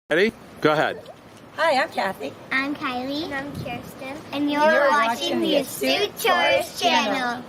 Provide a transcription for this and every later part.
Ready? Go ahead. Hi, I'm Kathy. I'm Kylie. And I'm Kirsten. And you're watching the Astute Tourist Channel.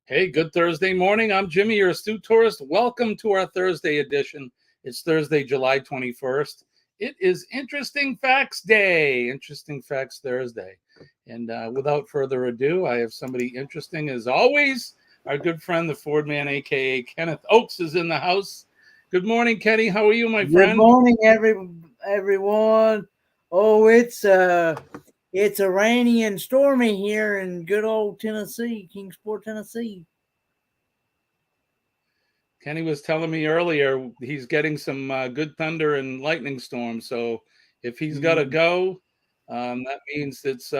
Hey, good Thursday morning. I'm Jimmy, your astute tourist. Welcome to our Thursday edition. It's Thursday, July 21st. It is Interesting Facts Day, Interesting Facts Thursday. And without further ado, I have somebody interesting as always. Our good friend, the Ford Man, a.k.a. Kenneth Oakes, is in the house. Good morning, Kenny. How are you, my friend? Good morning, everyone. Oh, it's a rainy and stormy here in good old Tennessee, Kingsport, Tennessee. Kenny was telling me earlier he's getting some good thunder and lightning storms. So if he's got to go, that means it's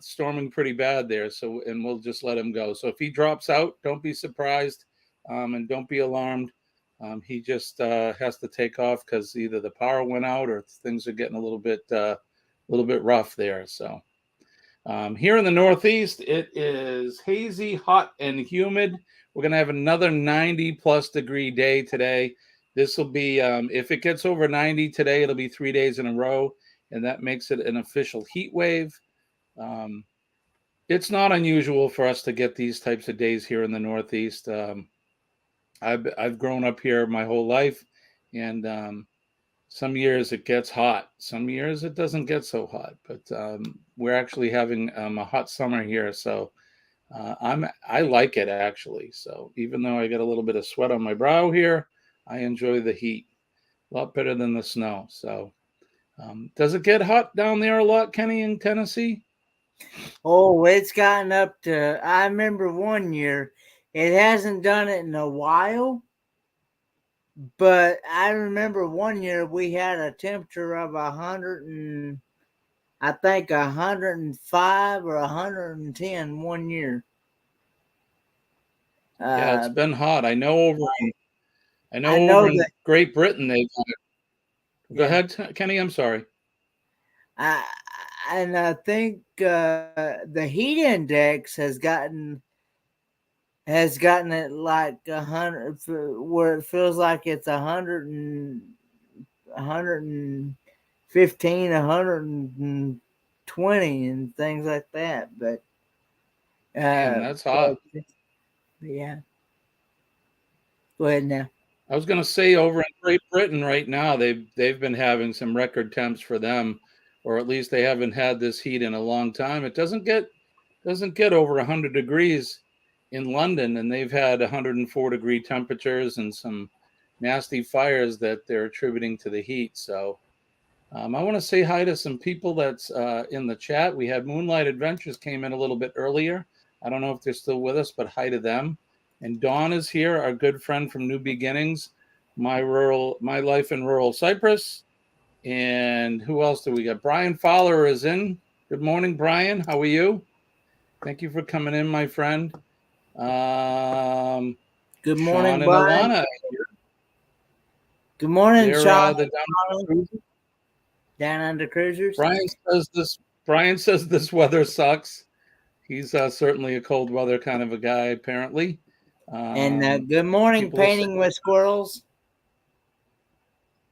storming pretty bad there. So, and we'll just let him go. So if he drops out, don't be surprised, and don't be alarmed. He just has to take off because either the power went out or things are getting a little bit rough there. So here in the Northeast, it is hazy, hot, and humid. We're going to have another 90-plus degree day today. This will be, if it gets over 90 today, it'll be 3 days in a row, and that makes it an official heat wave. It's not unusual for us to get these types of days here in the Northeast. I've grown up here my whole life, and some years it gets hot. Some years it doesn't get so hot, but we're actually having a hot summer here, so I like it actually. So even though I get a little bit of sweat on my brow here, I enjoy the heat a lot better than the snow. So does it get hot down there a lot, Kenny, in Tennessee? Oh, it's gotten up to, I remember one year, it hasn't done it in a while, but I remember one year we had a temperature of 105 or 110 one year. Yeah, it's been hot. I know over in Great Britain they've got it. Go ahead, Kenny. I'm sorry. And I think the heat index has gotten it like 100, where it feels like it's 115, 120, and things like that. But Man, that's hot. Yeah. Go ahead now. I was going to say over in Great Britain right now, they've been having some record temps for them, or at least they haven't had this heat in a long time. It doesn't get over 100 degrees in London, and they've had 104-degree temperatures and some nasty fires that they're attributing to the heat. So I want to say hi to some people that's in the chat. We had Moonlight Adventures came in a little bit earlier. I don't know if they're still with us, but hi to them. And Dawn is here, our good friend from New Beginnings, My Life in Rural Cyprus. And who else do we got? Brian Fowler is in. Good morning, Brian. How are you? Thank you for coming in, my friend. Good morning, Sean and Brian. Alana. Good morning, Sean. Down Under Cruisers. Brian says this weather sucks. He's certainly a cold weather kind of a guy, apparently. And good morning, Painting with Squirrels.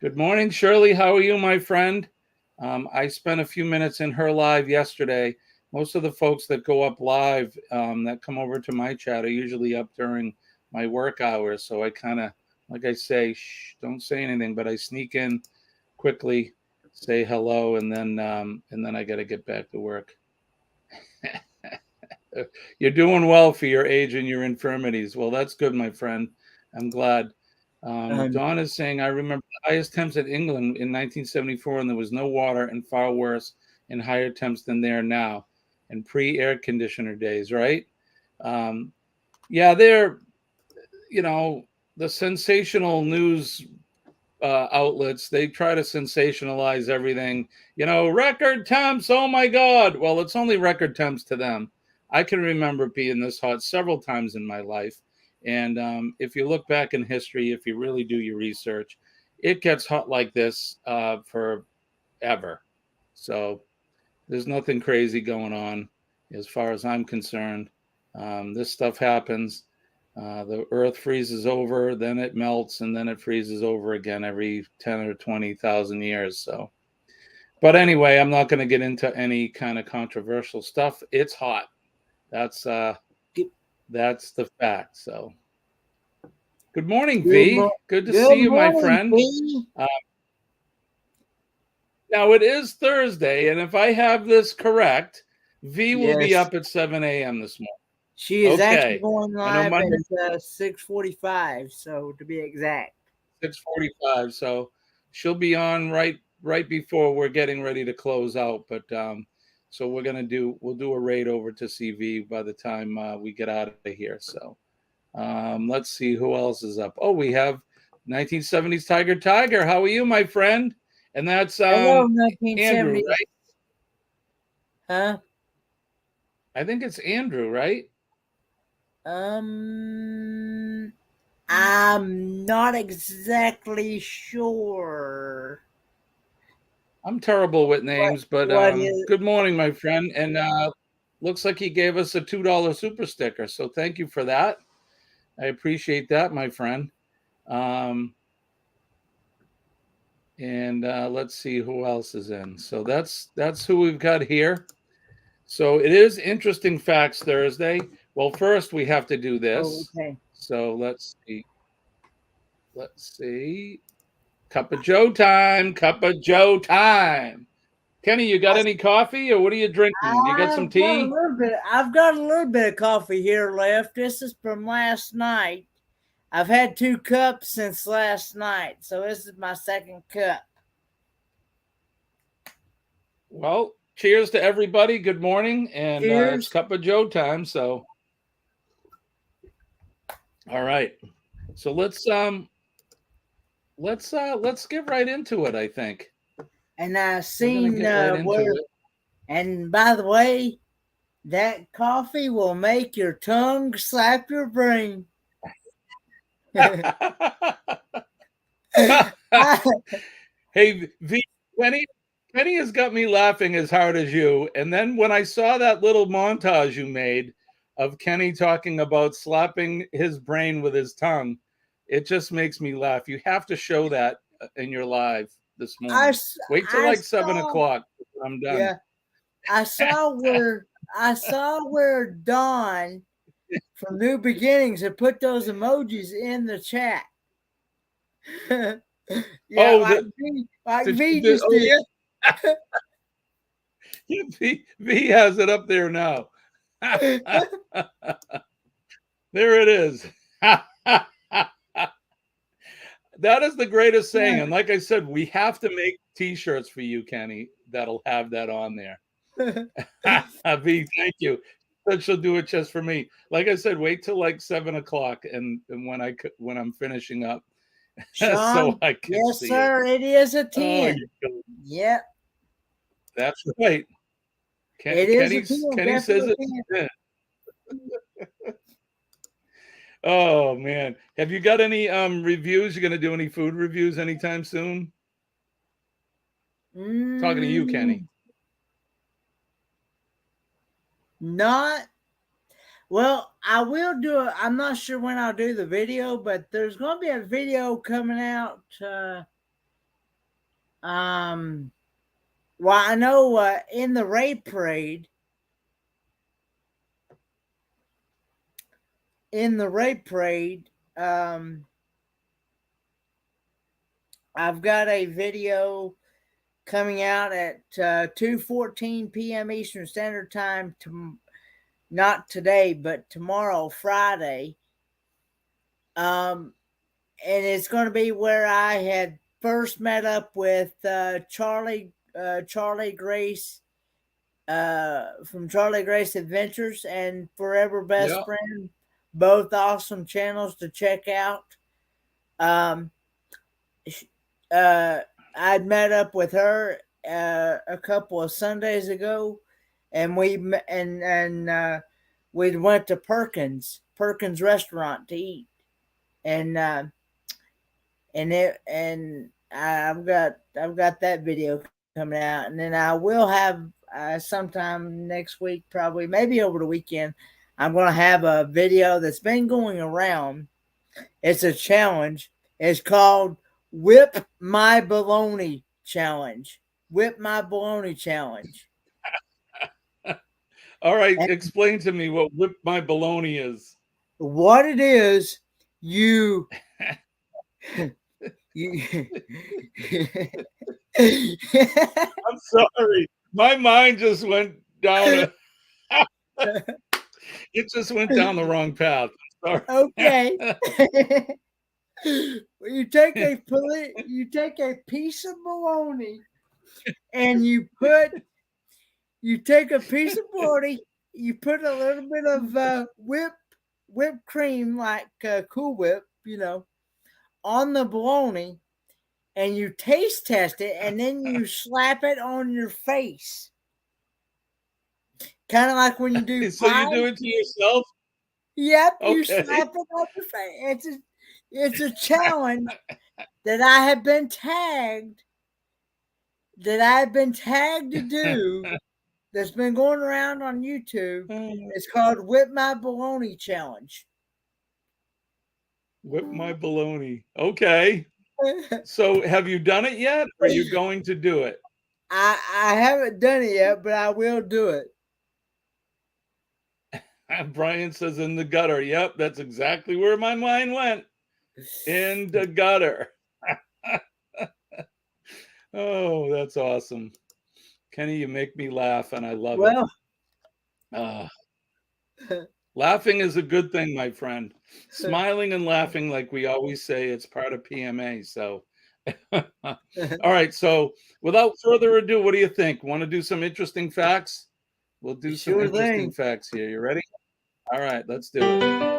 Good morning, Shirley. How are you, my friend? I spent a few minutes in her live yesterday. Most of the folks that go up live that come over to my chat are usually up during my work hours. So I kind of, like I say, don't say anything, but I sneak in quickly, say hello, and then I got to get back to work. You're doing well for your age and your infirmities. Well, that's good, my friend. I'm glad. Dawn is saying, I remember the highest temps in England in 1974, and there was no water, and far worse and higher temps than there now. and pre-air conditioner days, right? Yeah, they're, the sensational news outlets, they try to sensationalize everything. Record temps, oh my God. Well, it's only record temps to them. I can remember being this hot several times in my life. And if you look back in history, if you really do your research, it gets hot like this forever. So there's nothing crazy going on as far as I'm concerned. This stuff happens. The earth freezes over, then it melts, and then it freezes over again every 10 or 20,000 years. So, but anyway, I'm not going to get into any kind of controversial stuff. It's hot. That's the fact. So, good morning, V. Good to see you, my friend. Now it is Thursday, and if I have this correct, V will be up at 7 a.m. this morning. She is actually going live at 6:45, so to be exact. 6:45. So she'll be on right before we're getting ready to close out. But so we'll do a raid over to CV by the time we get out of here. So let's see who else is up. Oh, we have 1970s Tiger. How are you, my friend? And that's Hello, Andrew, right? Huh? I think it's Andrew, right? I'm not exactly sure. I'm terrible with names, but good morning, my friend. And looks like he gave us a $2 super sticker. So thank you for that. I appreciate that, my friend. And let's see who else is in. So that's who we've got here. So it is Interesting Facts Thursday. Well, first we have to do this. Oh, okay. So let's see. Cup of Joe time. Kenny, you got any coffee, or what are you drinking? You got some tea? I've got a little bit of coffee here left. This is from last night. I've had 2 cups since last night, so this is my second cup. Well, cheers to everybody. Good morning, and it's Cup of Joe time. So, all right. So let's get right into it, I think. And I seen and by the way, that coffee will make your tongue slap your brain. Hey, V, Kenny has got me laughing as hard as you. And then when I saw that little montage you made of Kenny talking about slapping his brain with his tongue, it just makes me laugh. You have to show that in your live this morning. Wait till like 7 o'clock. I'm done. Yeah, I saw where Don from New Beginnings had put those emojis in the chat. Yeah, V just did. Yeah, V has it up there now. There it is. That is the greatest saying. And like I said, we have to make T-shirts for you, Kenny, that'll have that on there. V, thank you. But she'll do it just for me. Like I said, wait till like 7 o'clock and when I'm finishing up. Sean, so I can yes, see sir. It is a 10. Yep. That's right. Kenny says it's a 10. Oh man, have you got any reviews? You going to do any food reviews anytime soon? Talking to you, Kenny. Not well. I will do it. I'm not sure when I'll do the video, but there's going to be a video coming out. Well, I know in the raid parade. I've got a video coming out at 2:14 p.m. Eastern Standard Time. Not today, but tomorrow, Friday. And it's going to be where I had first met up with Charlie Grace, from Charlie Grace Adventures and Forever Best Yeah. Friend. Both awesome channels to check out. I'd met up with her a couple of Sundays ago, and we went to Perkins restaurant to eat, and I've got that video coming out, and then I will have sometime next week, probably maybe over the weekend. I'm going to have a video that's been going around. It's a challenge. It's called Whip My Baloney Challenge. Whip My Baloney Challenge. All right, explain to me what whip my baloney is. What it is, you I'm sorry. My mind just went down. It just went down the wrong path. I'm sorry. Okay. You take a piece of bologna and you take a piece of bologna, you put a little bit of whipped cream, like Cool Whip, on the bologna, and you taste test it, and then you slap it on your face. Kind of like when you do So pie. you do it to yourself? Yep, Okay. you slap it on your face. It's a challenge that I have been tagged to do. That's been going around on YouTube. It's called Whip My Baloney Challenge. Whip my baloney. Okay. So have you done it yet? Or are you going to do it? I haven't done it yet, but I will do it. Brian says in the gutter. Yep, that's exactly where my mind went. In the gutter. Oh, that's awesome. Kenny, you make me laugh, and I love it. Laughing is a good thing, my friend. Smiling and laughing, like we always say, it's part of PMA. So, all right. So, without further ado, what do you think? Want to do some interesting facts? We'll do some interesting facts here. You ready? All right, let's do it.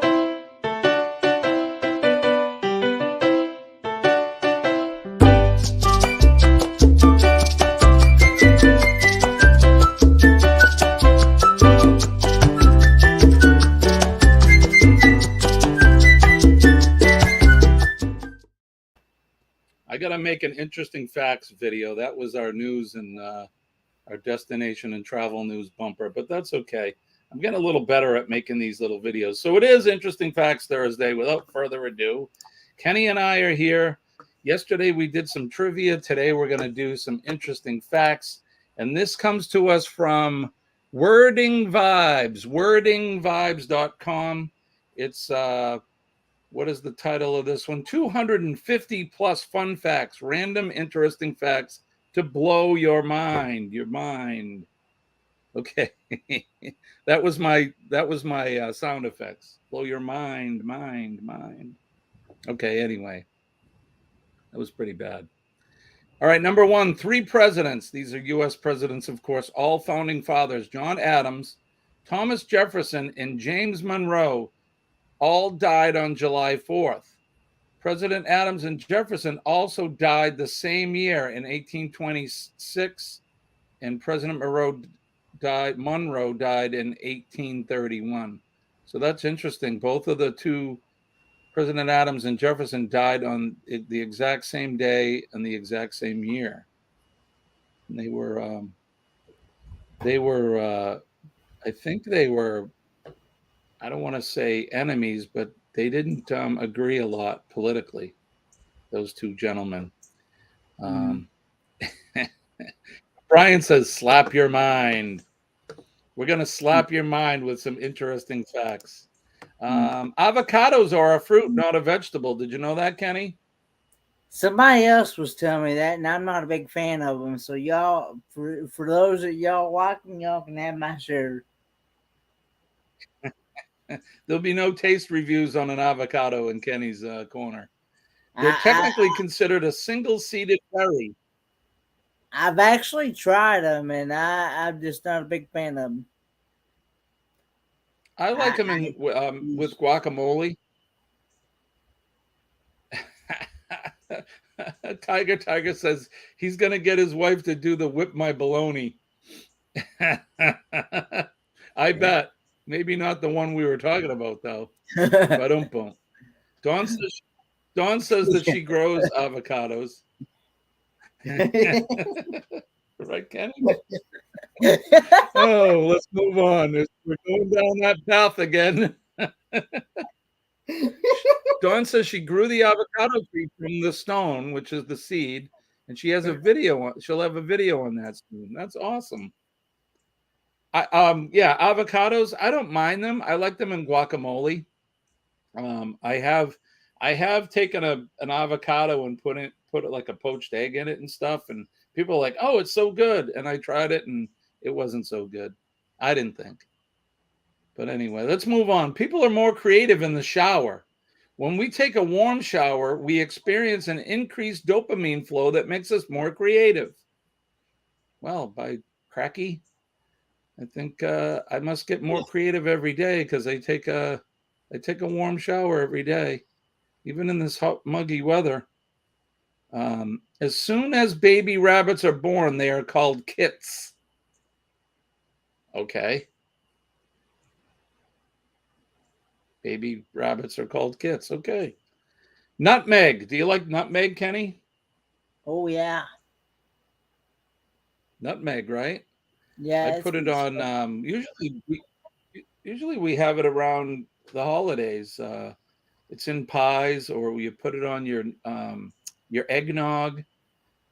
I got to make an interesting facts video. That was our news and our destination and travel news bumper, but that's okay. I'm getting a little better at making these little videos. So it is Interesting Facts Thursday. Without further ado, Kenny and I are here. Yesterday we did some trivia. Today we're going to do some interesting facts. And this comes to us from Wording Vibes, wordingvibes.com. It's what is the title of this one? 250 plus fun facts, random interesting facts to blow your mind. Okay. that was my sound effects. Blow your mind. Okay, anyway. That was pretty bad. All right, number one, 3 presidents. These are U.S. presidents, of course, all founding fathers. John Adams, Thomas Jefferson, and James Monroe all died on July 4th. President Adams and Jefferson also died the same year in 1826, and President Monroe died in 1831. So that's interesting. Both of the two, President Adams and Jefferson, died on the exact same day and the exact same year. And they were I think they were, I don't want to say enemies, but they didn't agree a lot politically, those two gentlemen. Brian says, slap your mind. We're going to slap your mind with some interesting facts. Avocados are a fruit, not a vegetable. Did you know that, Kenny? Somebody else was telling me that, and I'm not a big fan of them. So y'all, for those that y'all like them, y'all can have my share. There'll be no taste reviews on an avocado in Kenny's corner. They're technically considered a single-seeded berry. I've actually tried them, and I'm just not a big fan of them. I like them with guacamole. Tiger says he's going to get his wife to do the whip my bologna. I bet. Maybe not the one we were talking about, though. But boom. Dawn says that she grows avocados. Right, Kenny? Oh, let's move on. We're going down that path again. Dawn says she grew the avocado tree from the stone, which is the seed, and she has a video. She'll have a video on that soon. That's awesome. Yeah, avocados. I don't mind them. I like them in guacamole. I have taken an avocado and put it like a poached egg in it and stuff, and people are like, "Oh, it's so good," and I tried it and it wasn't so good. I didn't think. But anyway, let's move on. People are more creative in the shower. When we take a warm shower, we experience an increased dopamine flow that makes us more creative. Well, by cracky, I think I must get more creative every day because I take a warm shower every day, even in this hot, muggy weather. As soon as baby rabbits are born, they are called kits. Okay. Baby rabbits are called kits. Okay. Nutmeg. Do you like nutmeg, Kenny? Oh, yeah. Nutmeg, right? Yeah. I put it on. Usually we have it around the holidays. It's in pies, or you put it on your eggnog.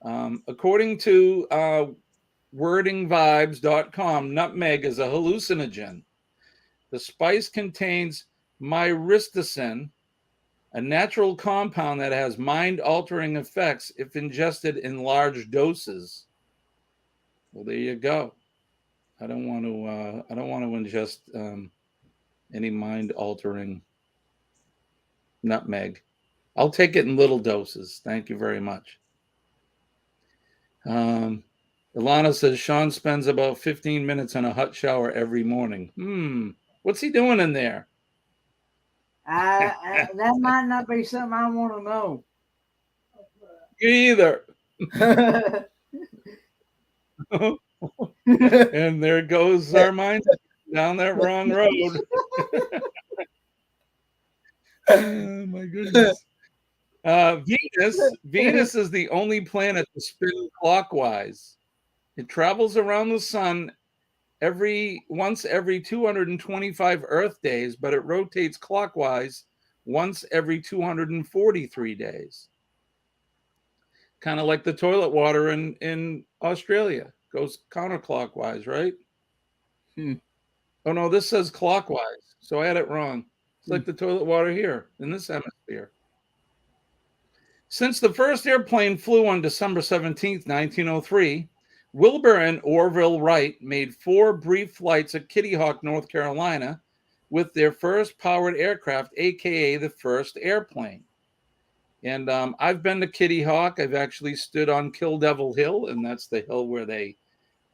According to wordingvibes.com, nutmeg is a hallucinogen. The spice contains myristicin, a natural compound that has mind-altering effects if ingested in large doses. Well, there you go. I don't want to ingest any mind-altering nutmeg. I'll take it in little doses. Thank you very much. Ilana says Sean spends about 15 minutes in a hot shower every morning. What's he doing in there? That might not be something I want to know. You either. And there goes our mind down that wrong road. Oh, my goodness. Venus is the only planet to spin clockwise. It travels around the sun once every 225 Earth days, but it rotates clockwise once every 243 days. Kind of like the toilet water in Australia. Goes counterclockwise, right? Oh, no, this says clockwise. So I had it wrong. It's like the toilet water here in this hemisphere. Since the first airplane flew on December 17th, 1903, Wilbur and Orville Wright made 4 brief flights at Kitty Hawk, North Carolina, with their first powered aircraft, aka the first airplane. And I've been to Kitty Hawk. I've actually stood on Kill Devil Hill, and that's the hill where they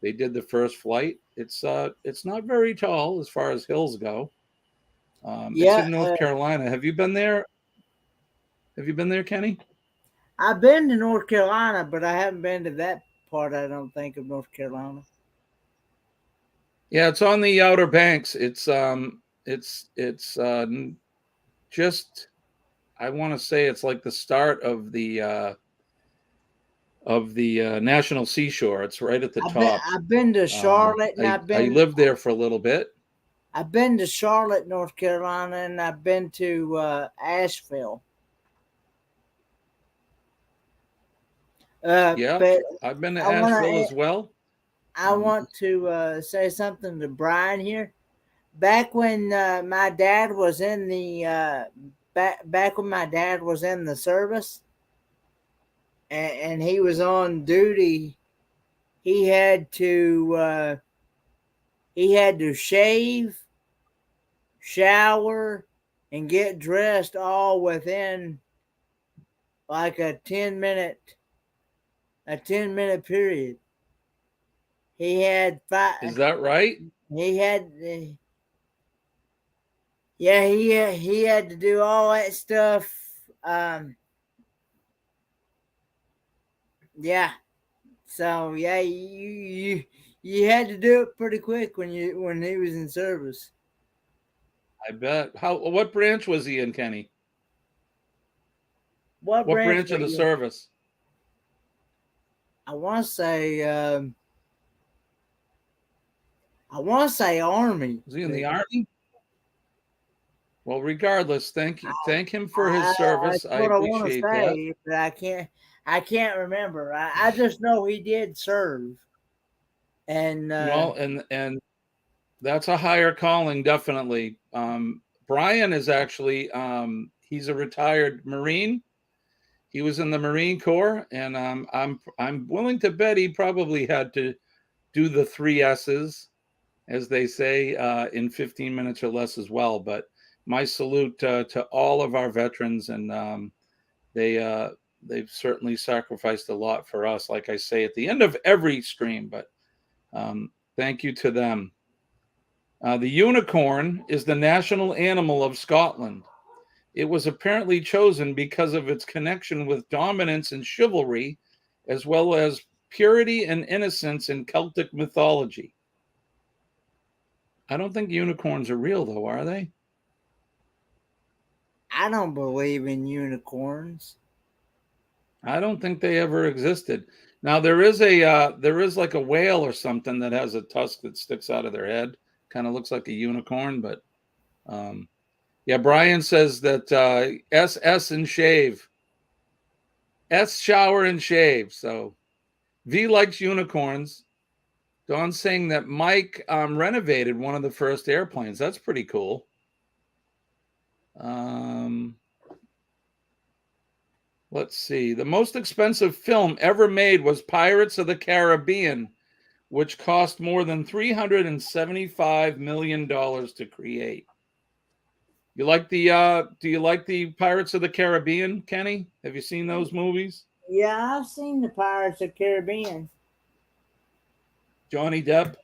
did the first flight. It's not very tall as far as hills go. It's in North Carolina. Have you been there? Have you been there, Kenny? I've been to North Carolina, but I haven't been to that part, I don't think, of North Carolina. Yeah, it's on the Outer Banks. It's just, I want to say it's like the start of the National Seashore. It's right at the top. I've been to Charlotte, and I lived there for a little bit. I've been to Charlotte, North Carolina, and I've been to Asheville. Yeah, but I've been to Asheville as well. I want to say something to Brian here. Back when my dad was in the back when my dad was in the service, and he was on duty, he had to shave, shower, and get dressed all within like a 10-minute a 10-minute period. He had five. Is that right? He had. Yeah, he had to do all that stuff. Yeah. So yeah, you had to do it pretty quick when he was in service. I bet. What branch was he in, Kenny? What branch of the you? service? I want to say. I want to say Army. Was he in the Army? Well, regardless, thank him for his service. That's I what I want to appreciate that. say, but I can't remember. I just know he did serve. And Well, and that's a higher calling, definitely. Brian is actually he's a retired Marine. He was in the Marine Corps, and I'm willing to bet he probably had to do the 3 S's, as they say, in 15 minutes or less as well. But my salute to all of our veterans, and they've certainly sacrificed a lot for us, like I say at the end of every stream. But thank you to them. The unicorn is the national animal of Scotland. It was apparently chosen because of its connection with dominance and chivalry, as well as purity and innocence in Celtic mythology. I don't think unicorns are real, though, are they? I don't believe in unicorns. I don't think they ever existed. Now there is like a whale or something that has a tusk that sticks out of their head. Kind of looks like a unicorn, but yeah. Brian says that SS and shave, S shower and shave. So V likes unicorns. Dawn's saying that Mike renovated one of the first airplanes. That's pretty cool. Let's see. The most expensive film ever made was Pirates of the Caribbean, which cost more than $375 million to create. You like the do you like the Pirates of the Caribbean, Kenny? Have you seen those movies? Yeah, I've seen the Pirates of the Caribbean. Johnny Depp.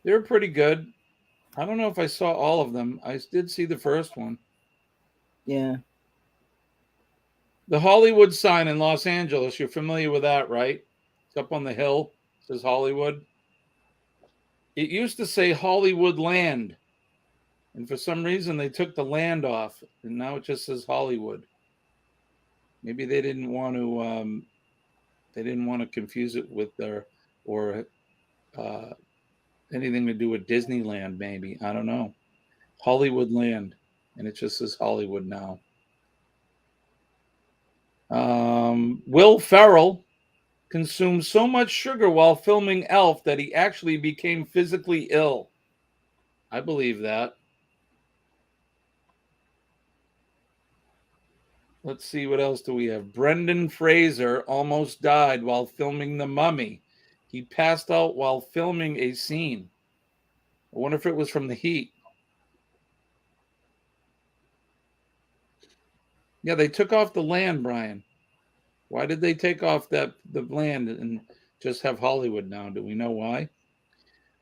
They're pretty good. I don't know if I saw all of them. I did see the first one. Yeah. The Hollywood sign in Los Angeles, you're familiar with that, right? It's up on the hill. It says Hollywood. It used to say Hollywood Land. And for some reason, they took the land off. And now it just says Hollywood. Maybe they didn't want to confuse it with anything to do with Disneyland, maybe. I don't know. Hollywood Land. And it just says Hollywood now. Will Ferrell consumed so much sugar while filming Elf that he actually became physically ill. I believe that. Let's see, what else do we have? Brendan Fraser almost died while filming The Mummy. He passed out while filming a scene. I wonder if it was from the heat. Yeah, they took off the land, Brian. Why did they take off the land and just have Hollywood now? Do we know why?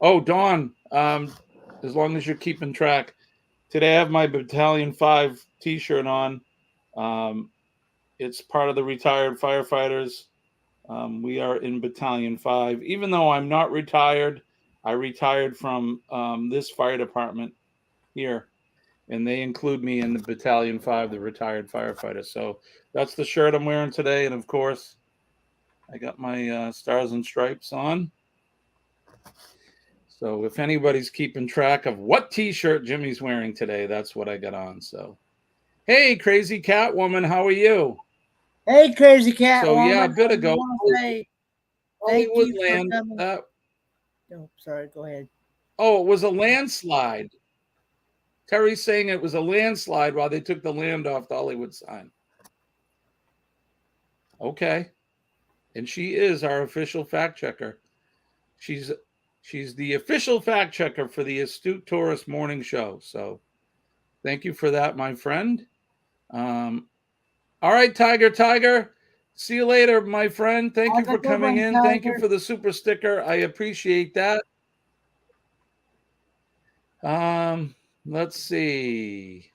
Oh, Dawn, as long as you're keeping track, today I have my Battalion 5 t-shirt on. It's part of the retired firefighters. We are in Battalion 5. Even though I'm not retired, I retired from this fire department here. And they include me in the Battalion 5, the retired firefighter. So that's the shirt I'm wearing today. And of course, I got my Stars and Stripes on. So if anybody's keeping track of what t-shirt Jimmy's wearing today, that's what I got on. So, hey, Crazy Catwoman, how are you? Hey, Crazy Catwoman. So yeah, a bit ago, Hollywood Land. Oh, sorry, go ahead. Oh, it was a landslide. Terry's saying it was a landslide while they took the land off the Hollywood sign. Okay. And she is our official fact checker. She's the official fact checker for the Astute Tourist Morning Show. So thank you for that, my friend. All right, Tiger. See you later, my friend. Thank you Have a for good coming one, in. Thank you Tiger. for the super sticker. I appreciate that. Let's see.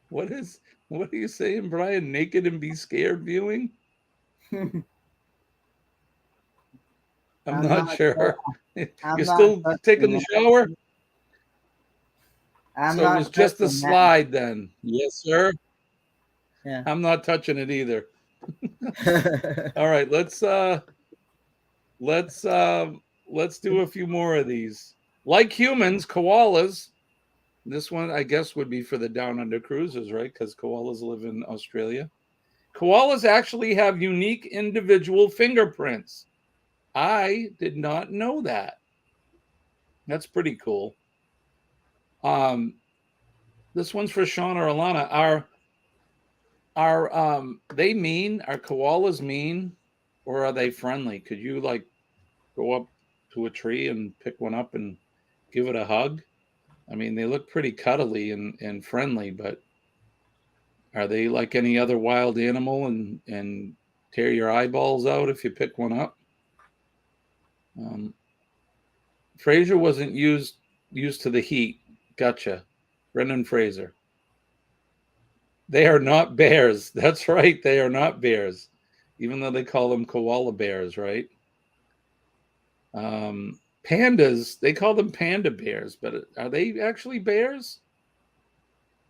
What are you saying, Brian? Naked and be scared viewing? I'm I'm not not. sure. I'm You're not still taking touching the that. shower? I'm So it not was just the touching that. slide then. Yes, sir. Yeah. I'm not touching it either. All right, let's do a few more of these. Like humans, koalas. This one, I guess, would be for the down under cruisers, right? Because koalas live in Australia. Koalas actually have unique individual fingerprints. I did not know that. That's pretty cool. This one's for Sean or Alana. Are koalas mean, or are they friendly? Could you like go up to a tree and pick one up and give it a hug? I mean, they look pretty cuddly and friendly, but are they like any other wild animal and tear your eyeballs out if you pick one up? Fraser wasn't used to the heat. Gotcha. Brendan Fraser. They are not bears. That's right. They are not bears, even though they call them koala bears, right? Pandas, they call them panda bears, but are they actually bears?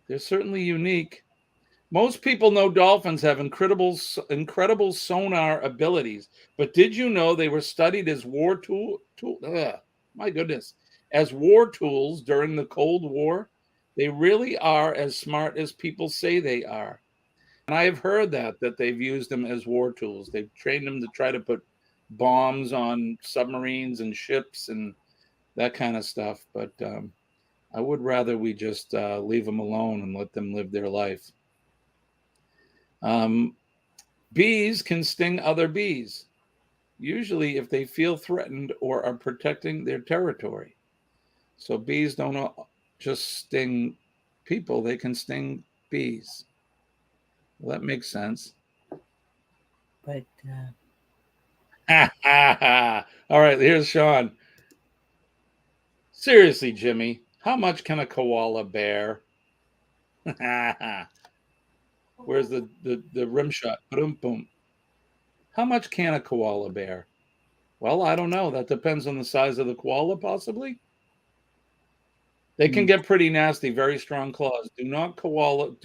They're certainly unique. Most people know dolphins have incredible sonar abilities, but did you know they were studied as my goodness, as war tools during the Cold War? They really are as smart as people say they are. And I have heard that they've used them as war tools. They've trained them to try to put bombs on submarines and ships and that kind of stuff. But I would rather we just leave them alone and let them live their life. Bees can sting other bees, usually if they feel threatened or are protecting their territory. So bees don't just sting people, they can sting bees. Well, that makes sense. But all right, here's Sean. Seriously, Jimmy, how much can a koala bear? Where's the rim shot? Boom, boom. How much can a koala bear? Well, I don't know. That depends on the size of the koala, possibly. They can get pretty nasty, very strong claws. Do not call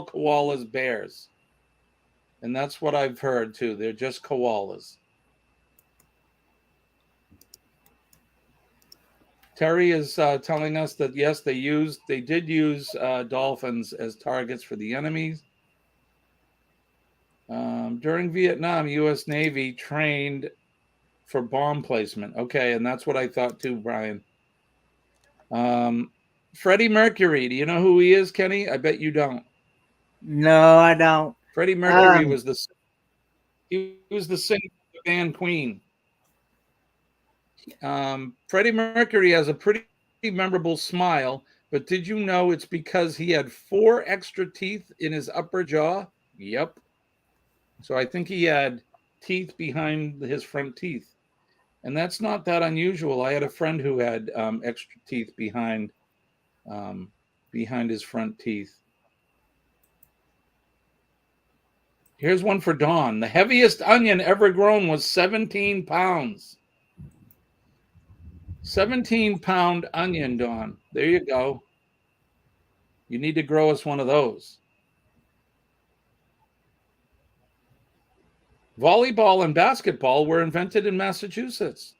koalas bears. And that's what I've heard too. They're just koalas. Terry is telling us that yes, they did use dolphins as targets for the enemies. During Vietnam, U.S. Navy trained for bomb placement. Okay, and that's what I thought too, Brian. Freddie Mercury. Do you know who he is, Kenny? I bet you don't. no, I don't. Freddie Mercury was the singer of the band Queen. Freddie Mercury has a pretty memorable smile, but did you know it's because he had 4 extra teeth in his upper jaw? Yep. So I think he had teeth behind his front teeth. And that's not that unusual. I had a friend who had extra teeth behind his front teeth. Here's one for Dawn. The heaviest onion ever grown was 17 pounds. 17-pound onion, Dawn. There you go. You need to grow us one of those. Volleyball and basketball were invented in Massachusetts.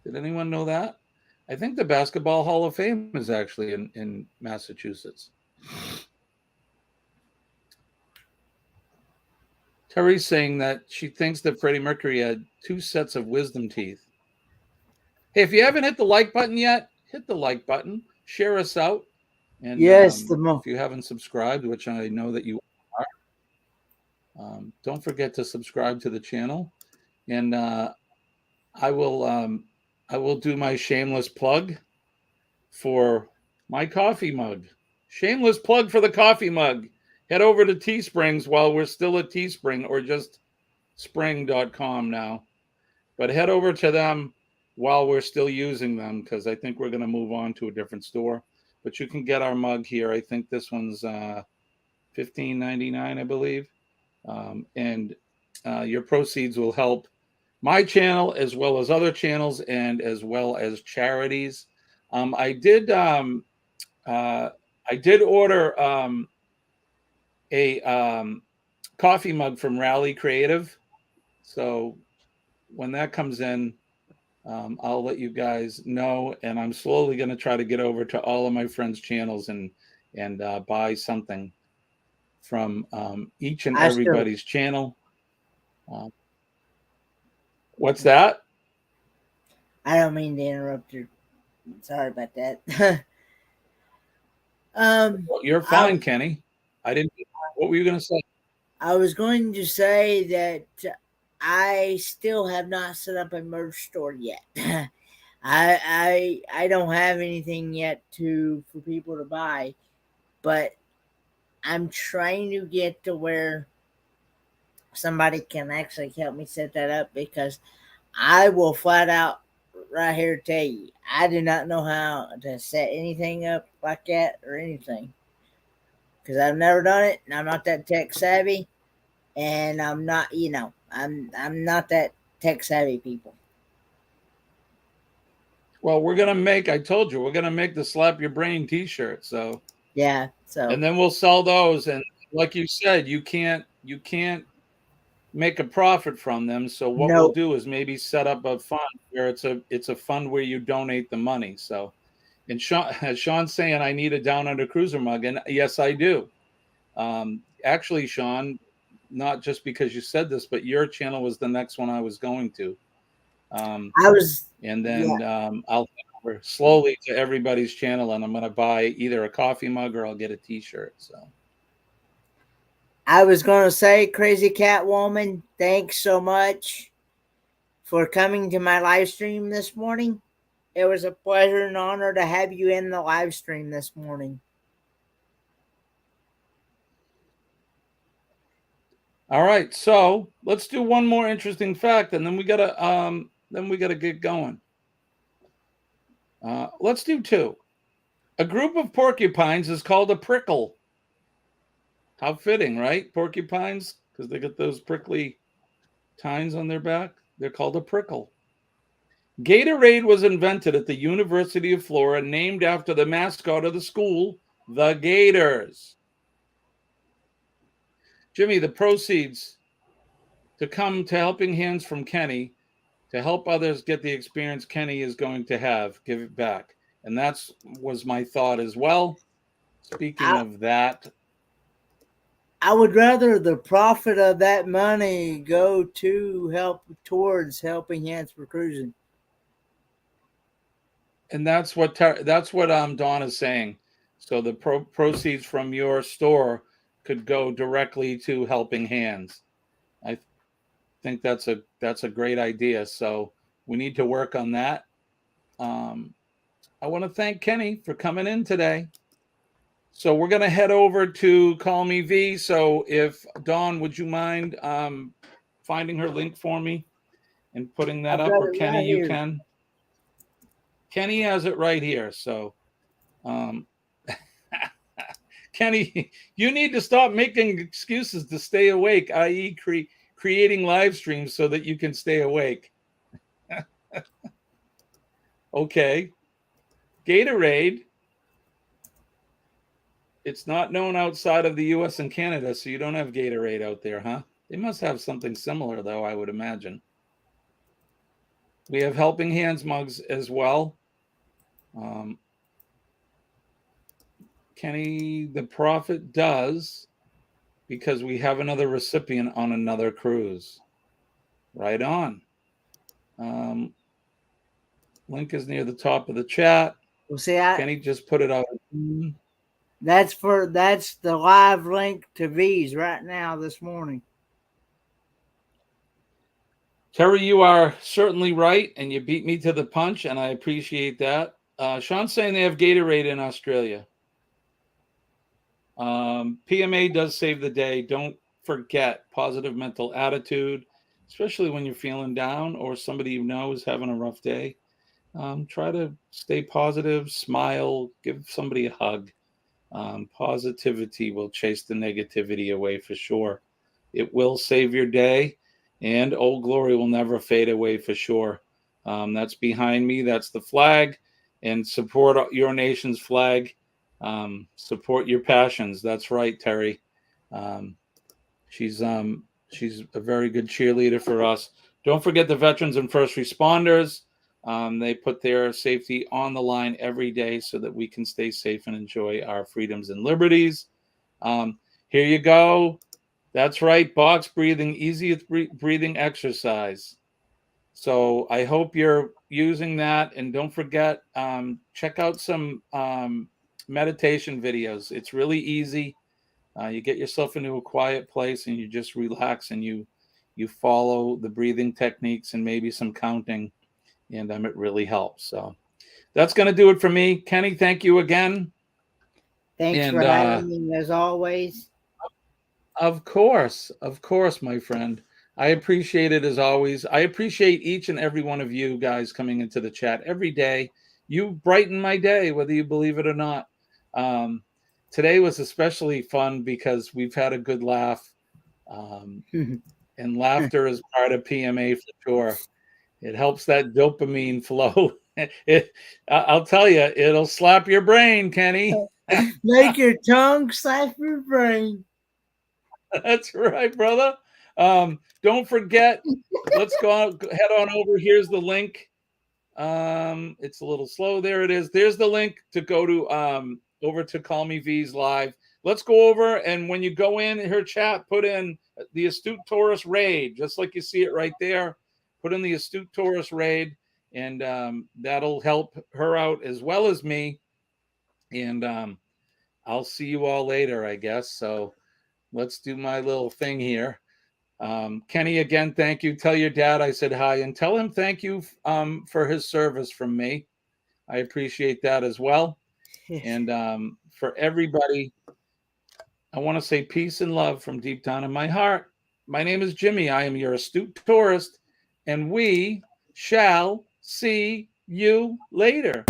Did anyone know that? I think the Basketball Hall of Fame is actually in Massachusetts. Terry's saying that she thinks that Freddie Mercury had 2 sets of wisdom teeth. Hey, if you haven't hit the like button yet, hit the like button. Share us out. And yes, if you haven't subscribed, which I know that you are, don't forget to subscribe to the channel. And I will do my shameless plug for my coffee mug. Shameless plug for the coffee mug. Head over to Teesprings while we're still at Teespring, or just spring.com now. But head over to them while we're still using them, because I think we're going to move on to a different store. But you can get our mug here. I think this one's $15.99, I believe. And your proceeds will help my channel as well as other channels and as well as charities. I did order a coffee mug from Rally Creative. So when that comes in, I'll let you guys know. And I'm slowly going to try to get over to all of my friends' channels and buy something from each and everybody's channel. What's that? I don't mean to interrupt you. Sorry about that. Well, you're fine, Kenny. I didn't. What were you going to say? I was going to say that I still have not set up a merch store yet. I don't have anything yet for people to buy, but I'm trying to get to where somebody can actually help me set that up, because I will flat out right here tell you, I do not know how to set anything up like that or anything, because I've never done it, and I'm not that tech savvy, and I'm not, I'm not that tech savvy people. Well, I told you, we're going to make the Slap Your Brain t-shirt. So, yeah. So, and then we'll sell those. And like you said, you can't make a profit from them. So what we'll do is maybe set up a fund where it's a fund where you donate the money. So, and Sean's saying, I need a Down Under Cruiser mug. And yes, I do. Actually, Sean, not just because you said this, but your channel was the next one I was going to. I'll head over slowly to everybody's channel, and I'm going to buy either a coffee mug or I'll get a t-shirt. So I was going to say, Crazy Catwoman, thanks so much for coming to my live stream this morning. It was a pleasure and honor to have you in the live stream this morning. All right, so let's do one more interesting fact, and then we gotta get going. Let's do two. A group of porcupines is called a prickle. How fitting, right? Porcupines, because they get those prickly tines on their back. They're called a prickle. Gatorade was invented at the University of Florida, named after the mascot of the school, the Gators. Jimmy, the proceeds to come to Helping Hands from Kenny to help others get the experience Kenny is going to have, give it back. And that was my thought as well. Speaking of that, I would rather the profit of that money go to help towards Helping Hands for Cruising. And that's what Dawn is saying. So the proceeds from your store could go directly to Helping Hands. I think that's a great idea. So we need to work on that. I want to thank Kenny for coming in today. So we're going to head over to Call Me V. So if Dawn, would you mind finding her link for me and putting that up? Or Kenny, you can. Kenny has it right here. So Kenny, you need to stop making excuses to stay awake, i.e. creating live streams so that you can stay awake. Okay. Gatorade. It's not known outside of the U.S. and Canada, so you don't have Gatorade out there, huh? They must have something similar, though, I would imagine. We have Helping Hands mugs as well. Kenny, the profit does, because we have another recipient on another cruise. Right on. Link is near the top of the chat. Well, see, Kenny just put it out. That's the live link to V's right now this morning. Terry, you are certainly right, and you beat me to the punch, and I appreciate that. Sean's saying they have Gatorade in Australia. PMA does save the day. Don't forget positive mental attitude, especially when you're feeling down or somebody you know is having a rough day. Try to stay positive, smile, give somebody a hug. Positivity will chase the negativity away for sure. It will save your day, and Old Glory will never fade away for sure. That's behind me. That's the flag, and support your nation's flag. Support your passions. That's right, Terry. Um, she's a very good cheerleader for us. Don't forget the veterans and first responders. They put their safety on the line every day so that we can stay safe and enjoy our freedoms and liberties. Here you go. That's right, box breathing, easy breathing exercise. So I hope you're using that. And don't forget, check out some meditation videos. It's really easy. You get yourself into a quiet place and you just relax and you follow the breathing techniques and maybe some counting, and it really helps. So that's going to do it for me. Kenny, thank you again. Thanks for having me as always. Of course, my friend. I appreciate it as always. I appreciate each and every one of you guys coming into the chat every day. You brighten my day, whether you believe it or not. Today was especially fun because we've had a good laugh. And laughter is part of PMA for sure. It helps that dopamine flow. I'll tell you, it'll slap your brain, Kenny. Make your tongue slap your brain. That's right, brother. Don't forget, let's head on over. Here's the link. It's a little slow. There it is. There's the link to go to over to Call Me V's live. Let's go over, and when you go in her chat, put in the Astute Taurus Raid, just like you see it right there. Put in the Astute Taurus Raid, and that'll help her out as well as me. And I'll see you all later, I guess. So let's do my little thing here. Kenny, again, thank you. Tell your dad I said hi, and tell him thank you for his service from me. I appreciate that as well. And for everybody, I want to say peace and love from deep down in my heart. My name is Jimmy. I am your astute tourist, and we shall see you later.